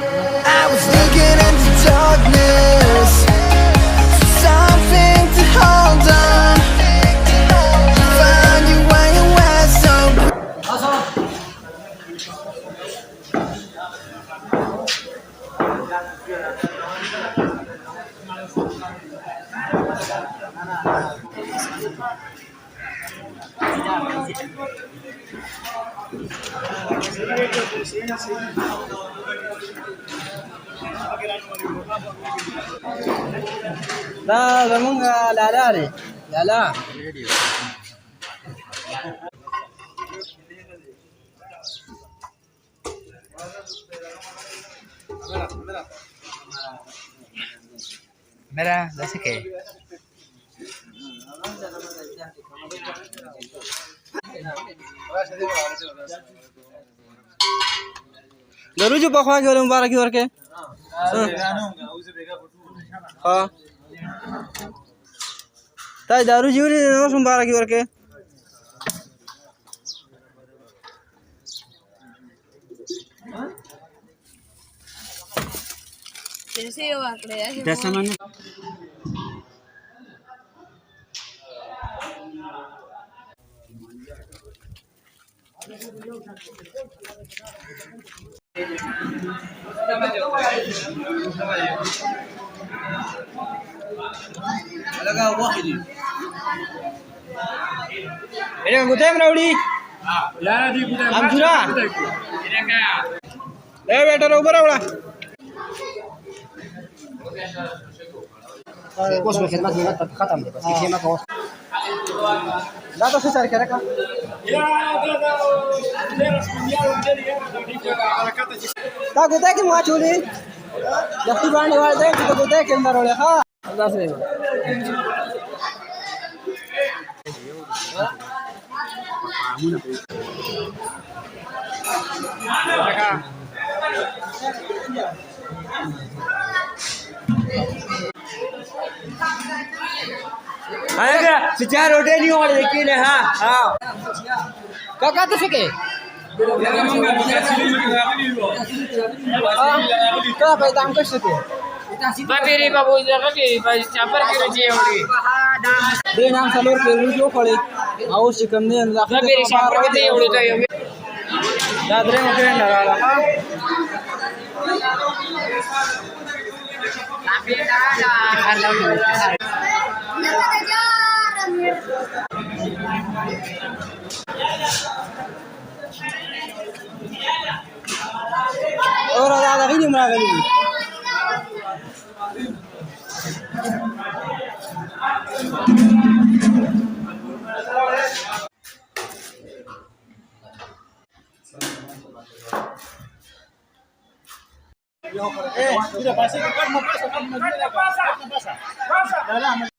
I was looking into darkness for something to hold on. Find you when you were so. لا زمونږ لالا دی لالا मेरा जैसे के دروجو بخوا کې ولې مبارکي ورکې ها تا دارو جوړې نو مبارکي ورکې कैसे हो आंकड़े है दसमन लगा वाحد ini ngutang raudi لا دي بده amjura better ऊपर आवड़ा बस में खिदमत में खत्म है बस ये मत لا तो سر كده का يا هذا درس من يوم الذي بركاته تا गुता की मां चोली जफ्ती बांधने वाले थे तो गुता के अंदर वाले हां अंदर से आएगा चार रोटे नहीं और लेकिन हां हां काका तो सके तो भाई दाम कैसे थे Papiri babu jadi campur kira jauh. दे नाम सलोर के जो पड़े आओ शिकम ने अंदर Papiri campur kita jauh itu ya. दादरे मके लगा हां और दादा की निमरा गली Sudah pasti kan mau pasang.